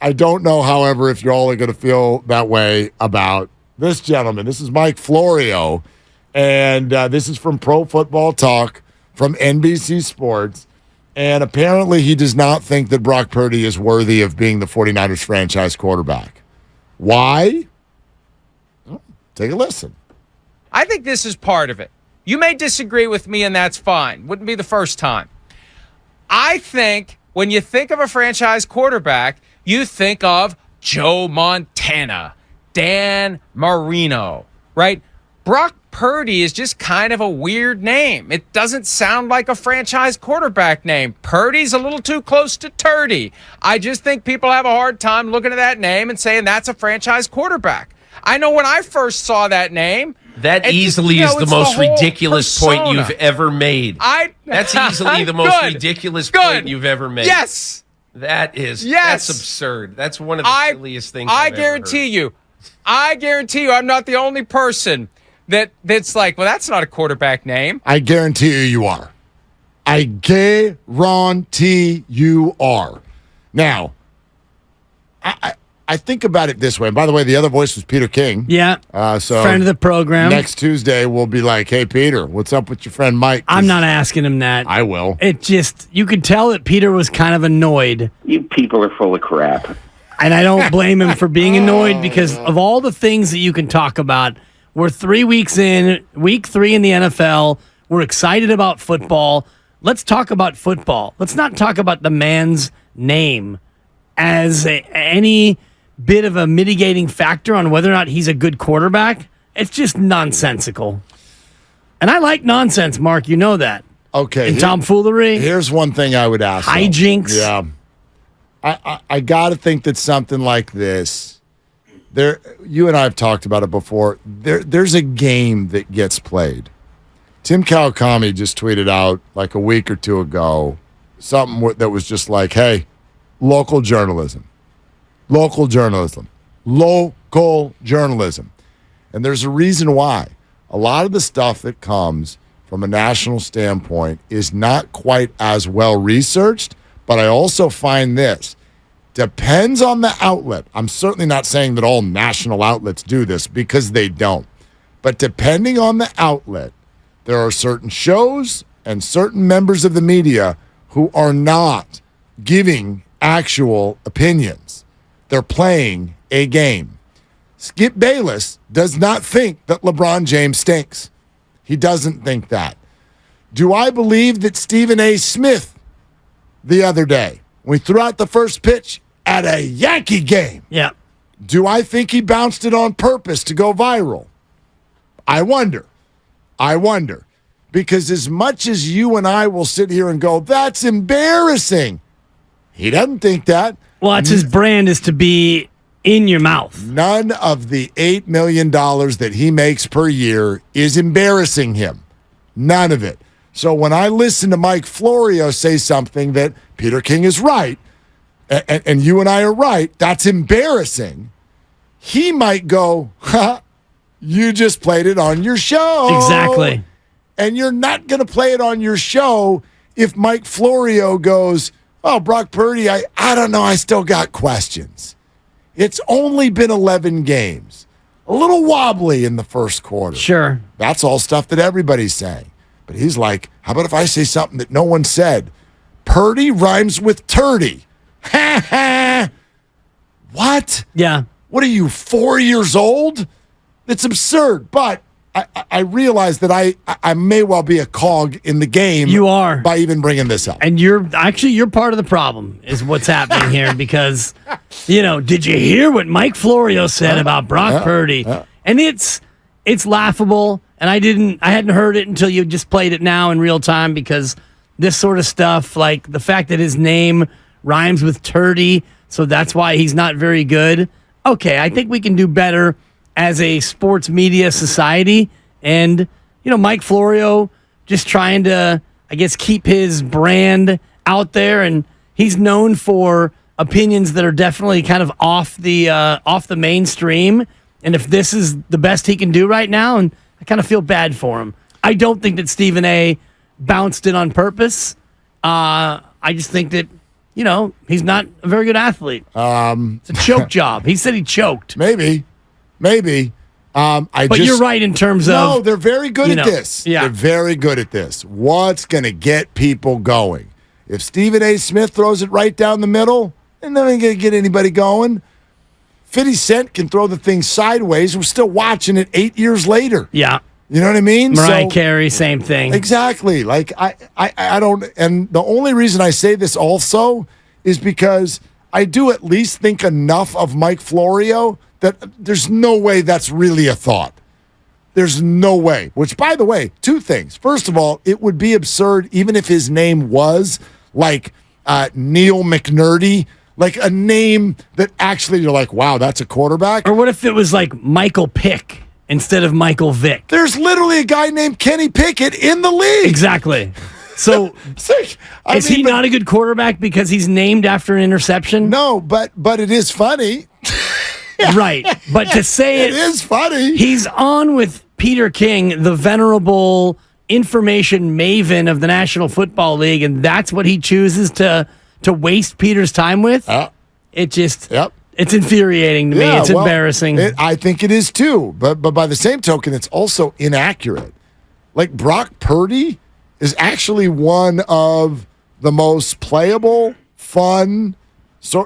I don't know, however, if you all are going to feel that way about this gentleman. This is Mike Florio, and this is from Pro Football Talk from NBC Sports. And apparently he does not think that Brock Purdy is worthy of being the 49ers franchise quarterback. Why? Well, take a listen. I think this is part of it. You may disagree with me, and that's fine. Wouldn't be the first time. I think when you think of a franchise quarterback, you think of Joe Montana, Dan Marino, right? Brock Purdy is just kind of a weird name. It doesn't sound like a franchise quarterback name. Purdy's a little too close to Turdy. I just think people have a hard time looking at that name and saying that's a franchise quarterback. I know when I first saw that name, that easily is the most ridiculous point you've ever made. That's easily the most ridiculous point you've ever made. Yes. That's absurd. That's one of the silliest things I've ever heard. I guarantee you I'm not the only person that's like, well, that's not a quarterback name. I guarantee you are. I guarantee you are. Now, I think about it this way. And by the way, the other voice was Peter King. Yeah. So friend of the program. Next Tuesday, we'll be like, hey, Peter, what's up with your friend Mike? I'm not asking him that. I will. You could tell that Peter was kind of annoyed. You people are full of crap. And I don't blame him for being annoyed because of all the things that you can talk about. We're 3 weeks in, week 3 in the NFL. We're excited about football. Let's talk about football. Let's not talk about the man's name as any bit of a mitigating factor on whether or not he's a good quarterback. It's just nonsensical. And I like nonsense, Mark. You know that. Okay. And tomfoolery. Here's one thing I would ask. Hijinks. Yeah. I got to think that something like this, you and I have talked about it before. There's a game that gets played. Tim Kawakami just tweeted out like a week or two ago something that was just like, hey, local journalism. Local journalism. Local journalism. And there's a reason why. A lot of the stuff that comes from a national standpoint is not quite as well researched, but I also find this. Depends on the outlet. I'm certainly not saying that all national outlets do this because they don't. But depending on the outlet, there are certain shows and certain members of the media who are not giving actual opinions. They're playing a game. Skip Bayless does not think that LeBron James stinks. He doesn't think that. Do I believe that Stephen A. Smith the other day, when he threw out the first pitch at a Yankee game, yeah, do I think he bounced it on purpose to go viral? I wonder. Because as much as you and I will sit here and go, that's embarrassing, he doesn't think that. Well, that's his brand, is to be in your mouth. None of the $8 million that he makes per year is embarrassing him. None of it. So when I listen to Mike Florio say something that Peter King is right, and you and I are right, that's embarrassing, he might go, ha, you just played it on your show. Exactly. And you're not going to play it on your show if Mike Florio goes, oh, Brock Purdy, I don't know, I still got questions. It's only been 11 games. A little wobbly in the first quarter. Sure. That's all stuff that everybody's saying. But he's like, how about if I say something that no one said? Purdy rhymes with turdy. Ha ha. What? Yeah. What are you, 4 years old? It's absurd. But I realize that I may well be a cog in the game. You are. By even bringing this up. And you're part of the problem is what's happening here because, did you hear what Mike Florio said about Brock Purdy? And it's laughable. And I hadn't heard it until you just played it now in real time because this sort of stuff, like the fact that his name rhymes with turdy, so that's why he's not very good. Okay, I think we can do better as a sports media society. And, Mike Florio just trying to, I guess, keep his brand out there. And he's known for opinions that are definitely kind of off the mainstream. And if this is the best he can do right now, and I kind of feel bad for him. I don't think that Stephen A. bounced it on purpose. I just think that he's not a very good athlete. It's a choke job. He said he choked. Maybe. But you're right in terms of. No, they're very good at this. Yeah. They're very good at this. What's going to get people going? If Stephen A. Smith throws it right down the middle, and they're not going to get anybody going. 50 Cent can throw the thing sideways. We're still watching it 8 years later. Yeah. You know what I mean? Mariah Carey, same thing. Exactly. Like, I don't, and the only reason I say this also is because I do at least think enough of Mike Florio that there's no way that's really a thought. There's no way. Which, by the way, two things. First of all, it would be absurd even if his name was like Neil McNerdy, like a name that actually you're like, wow, that's a quarterback. Or what if it was like Michael Pick instead of Michael Vick? There's literally a guy named Kenny Pickett in the league. Exactly. So is he not a good quarterback because he's named after an interception? No, but it is funny. Right. But to say it is funny. He's on with Peter King, the venerable information maven of the National Football League, and that's what he chooses to waste Peter's time with. It just it's infuriating to me. It's embarrassing. I think it is too. But by the same token, it's also inaccurate. Like Brock Purdy is actually one of the most playable, fun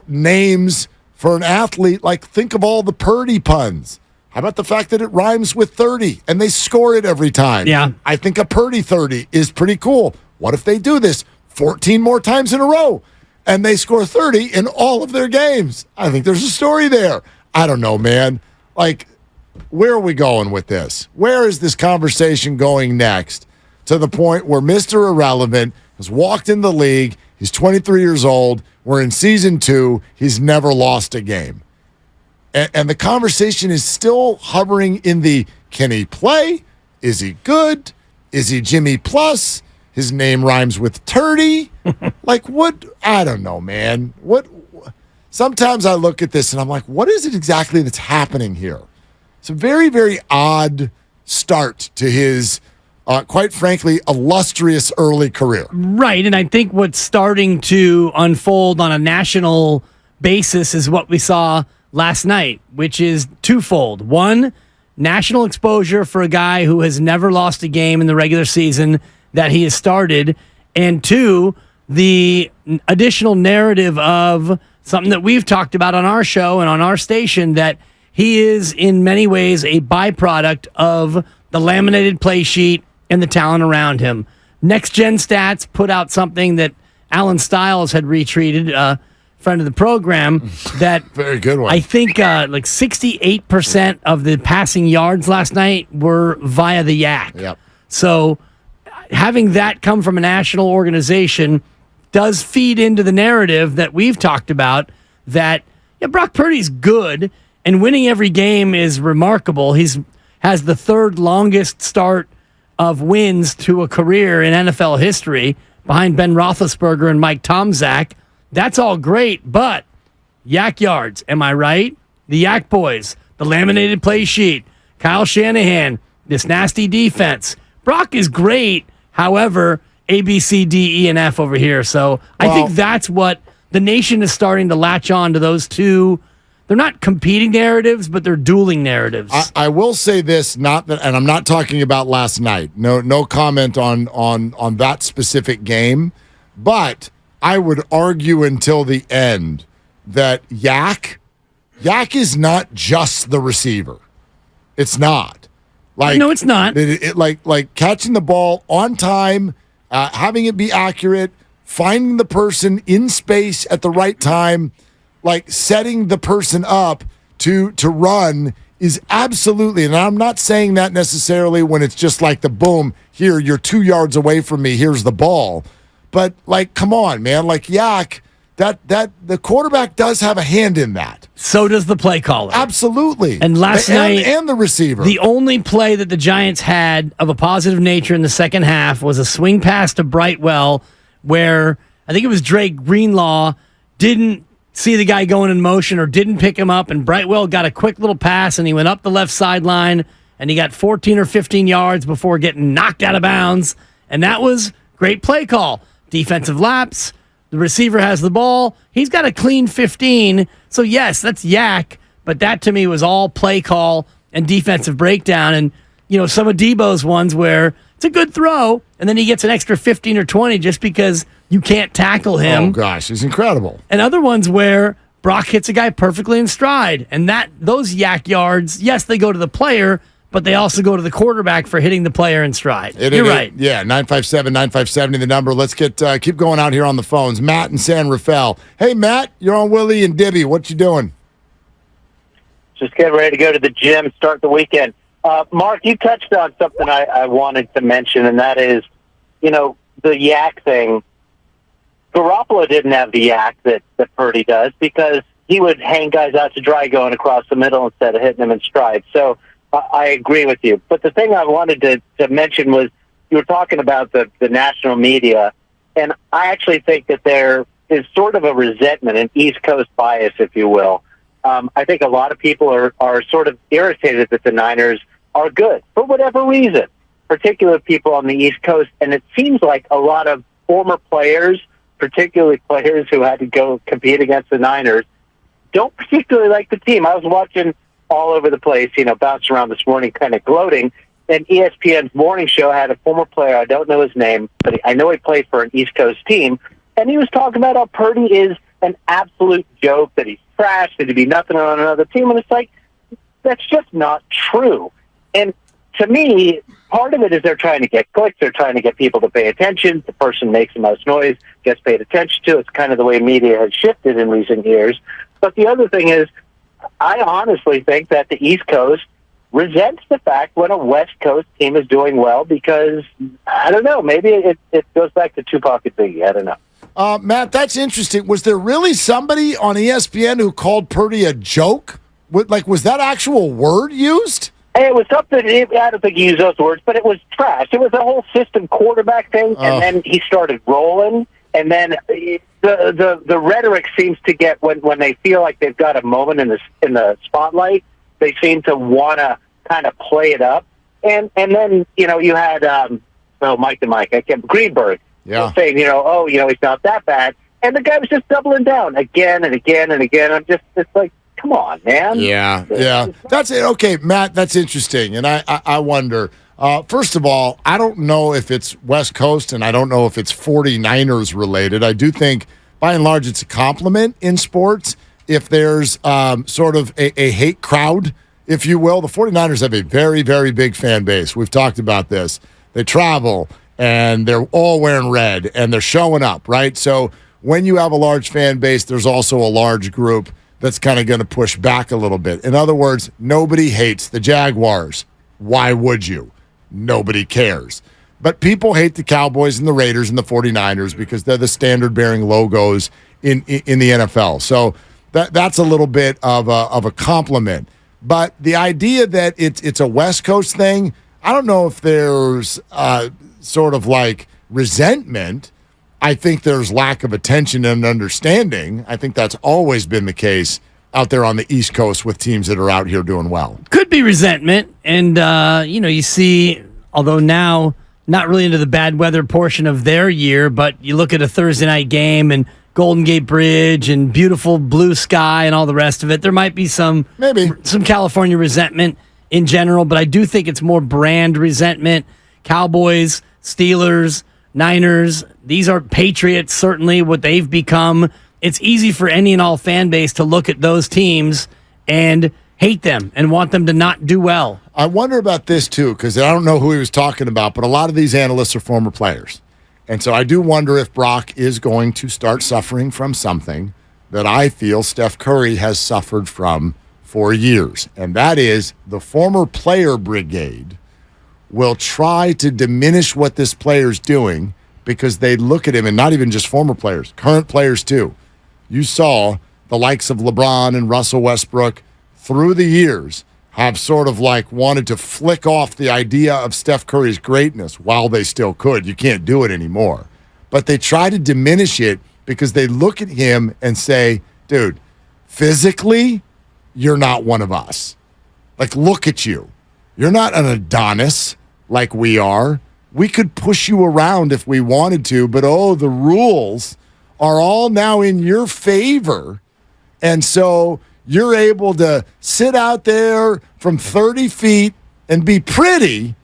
names for an athlete. Like, think of all the Purdy puns. How about the fact that it rhymes with 30 and they score it every time? Yeah. I think a Purdy 30 is pretty cool. What if they do this 14 more times in a row and they score 30 in all of their games? I think there's a story there. I don't know, man. Like, where are we going with this? Where is this conversation going next to the point where Mr. Irrelevant has walked in the league? He's 23 years old. We're in season 2. He's never lost a game. And the conversation is still hovering in the, can he play? Is he good? Is he Jimmy Plus? His name rhymes with Turdy. Like, what? I don't know, man. What? Sometimes I look at this and I'm like, what is it exactly that's happening here? It's a very, very odd start to his, quite frankly, illustrious early career. Right, and I think what's starting to unfold on a national basis is what we saw last night, which is twofold. One, national exposure for a guy who has never lost a game in the regular season that he has started. And two, the additional narrative of something that we've talked about on our show and on our station, that he is in many ways a byproduct of the laminated play sheet and the talent around him. Next Gen Stats put out something that Alan Stiles had retweeted, friend of the program, that very good one. I think like 68% of the passing yards last night were via the Yak. Yep. So having that come from a national organization does feed into the narrative that we've talked about, that Brock Purdy's good and winning every game is remarkable. He's has the third longest start of wins to a career in NFL history behind Ben Roethlisberger and Mike Tomczak. That's all great, but Yak yards, am I right? The Yak boys, the laminated play sheet, Kyle Shanahan, this nasty defense. Brock is great, however, A, B, C, D, E, and F over here. So I think that's what the nation is starting to latch on to, those two. They're not competing narratives, but they're dueling narratives. I will say this, not that, and I'm not talking about last night. No comment on that specific game, but I would argue until the end that Yak is not just the receiver. It's not. Like, no, it's not. Like catching the ball on time, having it be accurate, finding the person in space at the right time, like setting the person up to run is absolutely, and I'm not saying that necessarily when it's just like the boom, here, you're 2 yards away from me, here's the ball. But, like, come on, man. Like, Yak, that the quarterback does have a hand in that. So does the play caller. Absolutely. And last night, and the receiver. The only play that the Giants had of a positive nature in the second half was a swing pass to Brightwell where I think it was Drake Greenlaw didn't see the guy going in motion or didn't pick him up, and Brightwell got a quick little pass, and he went up the left sideline, and he got 14 or 15 yards before getting knocked out of bounds, and that was great play call. Defensive lapse, The receiver has the ball. He's got a clean 15. So, yes, that's yak, but that to me was all play call and defensive breakdown. And, some of Debo's ones where it's a good throw, and then he gets an extra 15 or 20 just because you can't tackle him. Oh, gosh, he's incredible. And other ones where Brock hits a guy perfectly in stride. And those yak yards, yes, they go to the player, but they also go to the quarterback for hitting the player in stride. You're right. Yeah, 957-9570, the number. Let's keep going out here on the phones. Matt in San Rafael. Hey, Matt, you're on Willie and Dibby. What you doing? Just getting ready to go to the gym, start the weekend. Mark, you touched on something I wanted to mention, and that is, the yak thing. Garoppolo didn't have the yak that Purdy does because he would hang guys out to dry going across the middle instead of hitting them in stride. So I agree with you. But the thing I wanted to mention was you were talking about the national media, and I actually think that there is sort of a resentment, an East Coast bias, if you will. I think a lot of people are sort of irritated that the Niners are good for whatever reason, particularly people on the East Coast. And it seems like a lot of former players, particularly players who had to go compete against the Niners, don't particularly like the team. I was watching all over the place, bouncing around this morning, kind of gloating. And ESPN's morning show had a former player, I don't know his name, but I know he played for an East Coast team, and he was talking about how Purdy is an absolute joke, that he's trash, that he'd be nothing on another team. And it's like, that's just not true. And to me, part of it is they're trying to get clicks. They're trying to get people to pay attention. The person makes the most noise, gets paid attention to. It's kind of the way media has shifted in recent years. But the other thing is, I honestly think that the East Coast resents the fact when a West Coast team is doing well because, I don't know, maybe it goes back to Tupac and Biggie. I don't know. Matt, that's interesting. Was there really somebody on ESPN who called Purdy a joke? Was that actual word used? It was something, I don't think he used those words, but it was trash. It was a whole system quarterback thing, and then he started rolling, and then the rhetoric seems to get, when they feel like they've got a moment in the spotlight, they seem to want to kind of play it up. And then, you had, Greenberg saying, he's not that bad. And the guy was just doubling down again and again and again. It's like, come on, man. Yeah. That's it. Okay, Matt, that's interesting. And I wonder, first of all, I don't know if it's West Coast and I don't know if it's 49ers related. I do think, by and large, it's a compliment in sports if there's sort of a hate crowd, if you will. The 49ers have a very, very big fan base. We've talked about this. They travel, and they're all wearing red, and they're showing up, right? So when you have a large fan base, there's also a large group that's kind of going to push back a little bit. In other words, nobody hates the Jaguars. Why would you? Nobody cares. But people hate the Cowboys and the Raiders and the 49ers because they're the standard-bearing logos in the NFL. So that's a little bit of a compliment. But the idea that it's a West Coast thing, I don't know if there's sort of like resentment. I think there's lack of attention and understanding. I think that's always been the case out there on the East Coast with teams that are out here doing well. Could be resentment. And, you see, although now not really into the bad weather portion of their year, but you look at a Thursday night game and Golden Gate Bridge and beautiful blue sky and all the rest of it, there might be some California resentment in general, but I do think it's more brand resentment. Cowboys, Steelers, Niners, these are Patriots, certainly what they've become. It's easy for any and all fan base to look at those teams and hate them and want them to not do well. I wonder about this, too, because I don't know who he was talking about, but a lot of these analysts are former players. And so I do wonder if Brock is going to start suffering from something that I feel Steph Curry has suffered from for years, and that is the former player brigade will try to diminish what this player's doing because they look at him, and not even just former players, current players too. You saw the likes of LeBron and Russell Westbrook through the years have sort of like wanted to flick off the idea of Steph Curry's greatness while they still could. You can't do it anymore. But they try to diminish it because they look at him and say, dude, physically, you're not one of us. Like, look at you. You're not an Adonis like we are. We could push you around if we wanted to, but the rules are all now in your favor. And so you're able to sit out there from 30 feet and be pretty.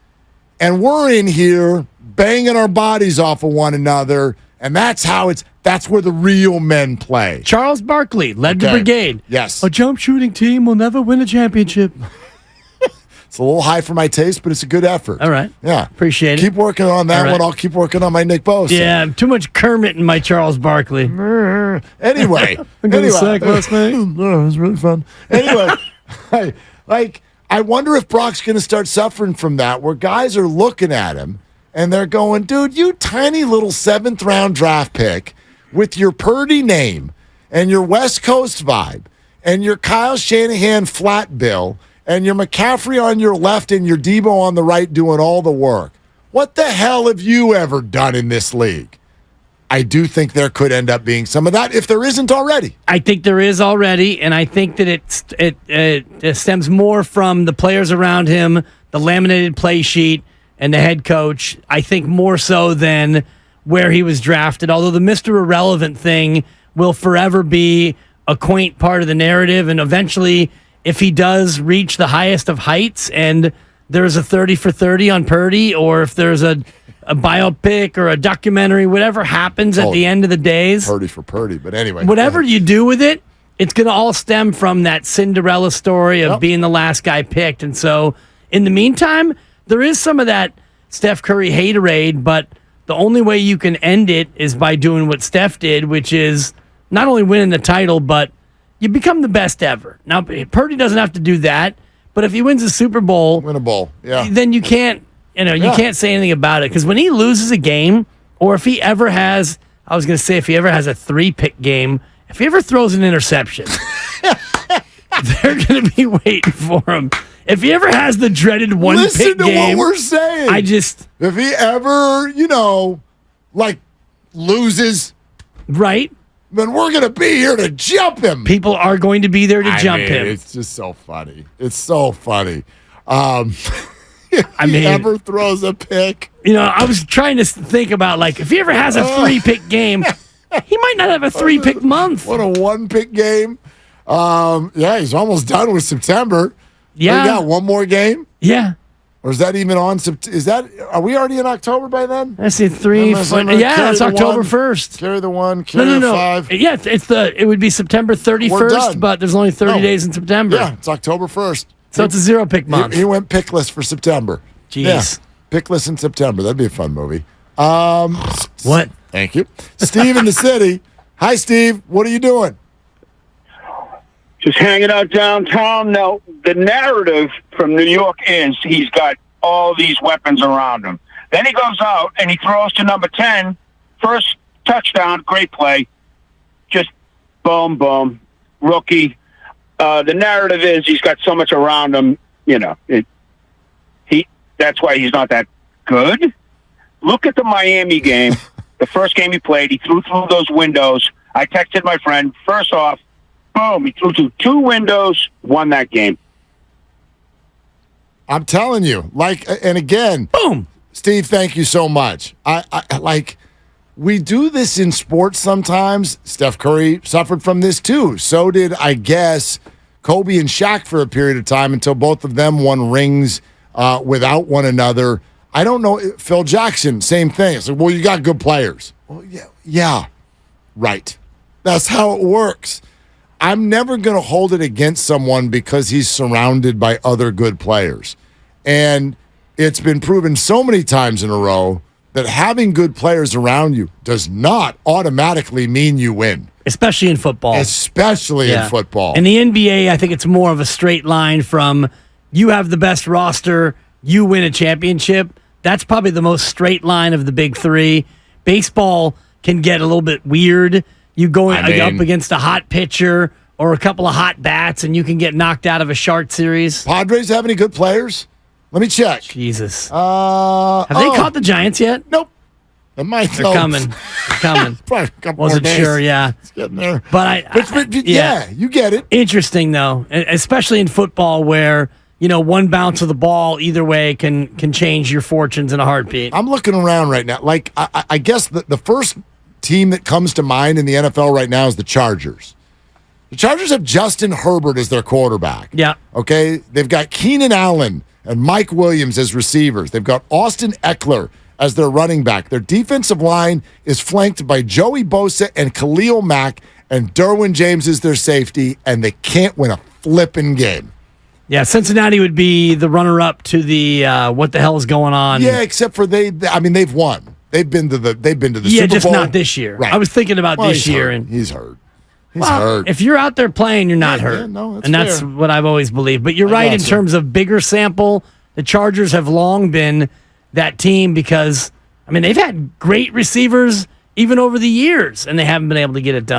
And we're in here banging our bodies off of one another. And that's where the real men play. Charles Barkley led the brigade. Yes. A jump shooting team will never win a championship. It's a little high for my taste, but it's a good effort. All right. Yeah. Appreciate it. Keep working on that one. I'll keep working on my Nick Bosa. Yeah, too much Kermit in my Charles Barkley. Anyway. I got a sack last night. Oh, it was really fun. Anyway, I wonder if Brock's going to start suffering from that, where guys are looking at him and they're going, dude, you tiny little 7th-round draft pick with your Purdy name and your West Coast vibe and your Kyle Shanahan flat bill and your McCaffrey on your left and your Debo on the right doing all the work. What the hell have you ever done in this league? I do think there could end up being some of that, if there isn't already. I think there is already, and I think that it stems more from the players around him, the laminated play sheet, and the head coach. I think more so than where he was drafted, although the Mr. Irrelevant thing will forever be a quaint part of the narrative, and eventually, if he does reach the highest of heights and there's a 30 for 30 on Purdy, or if there's a biopic or a documentary, whatever happens at the end of the days. Purdy for Purdy, but anyway. Whatever you do with it, it's going to all stem from that Cinderella story of being the last guy picked. And so, in the meantime, there is some of that Steph Curry haterade, but the only way you can end it is by doing what Steph did, which is not only winning the title, but you become the best ever. Now, Purdy doesn't have to do that, but if he wins a Super Bowl, win a bowl, then you can't, you can't say anything about it. Because when he loses a game, or if he ever has, I was going to say if he ever has a 3-pick game, if he ever throws an interception, they're going to be waiting for him. If he ever has the dreaded 1-pick game, listen to what we're saying. If he ever, loses, right? Then we're going to be here to jump him. People are going to be there to jump him. It's just so funny. It's so funny. If he ever throws a pick. I was trying to think about, if he ever has a 3-pick game, he might not have a 3-pick month. What a 1-pick game. He's almost done with September. Yeah. We got one more game? Yeah. Or is that even on? Are we already in October by then? I see 3. It's October 1st. Carry the 1, carry the 5. Yeah, it would be September 31st, but there's only 30 days in September. Yeah, it's October 1st. So it's a 0-pick month. He went pickless for September. Jeez. Yeah, pickless in September. That'd be a fun movie. What? Thank you. Steve in the city. Hi, Steve. What are you doing? Just hanging out downtown. Now, the narrative from New York is he's got all these weapons around him. Then he goes out and he throws to number 10. First touchdown, great play. Just boom, boom. Rookie. The narrative is he's got so much around him, that's why he's not that good. Look at the Miami game. The first game he played, he threw through those windows. I texted my friend, first off, boom, he threw through 2 windows, won that game. I'm telling you, and again, boom, Steve, thank you so much. We do this in sports sometimes. Steph Curry suffered from this too. So did, I guess, Kobe and Shaq for a period of time until both of them won rings without one another. I don't know. Phil Jackson, same thing. It's like, well, you got good players. Well, yeah, right. That's how it works. I'm never going to hold it against someone because he's surrounded by other good players. And it's been proven so many times in a row that having good players around you does not automatically mean you win. Especially in football. Especially in football. In the NBA, I think it's more of a straight line from you have the best roster, you win a championship. That's probably the most straight line of the big 3. Baseball can get a little bit weird. You go up against a hot pitcher or a couple of hot bats, and you can get knocked out of a short series. Padres have any good players? Let me check. Jesus. Have they caught the Giants yet? Nope. They're coming. They're coming. Probably a couple Wasn't more days. sure, yeah. It's getting there. But you get it. Interesting, though, especially in football where, one bounce of the ball either way can change your fortunes in a heartbeat. I'm looking around right now. I guess the first team that comes to mind in the NFL right now is the Chargers. The Chargers have Justin Herbert as their quarterback. Yeah. Okay? They've got Keenan Allen and Mike Williams as receivers. They've got Austin Eckler as their running back. Their defensive line is flanked by Joey Bosa and Khalil Mack, and Derwin James is their safety, and they can't win a flipping game. Yeah, Cincinnati would be the runner-up to the what the hell is going on. Yeah, except for they've won. They've been to the Super Bowl. Yeah, just not this year. Right. I was thinking about this year. And he's hurt. He's well, hurt. If you're out there playing, you're not hurt. Yeah, no, that's fair. what I've always believed. But you're right in terms of bigger sample. The Chargers have long been that team because, they've had great receivers even over the years, and they haven't been able to get it done.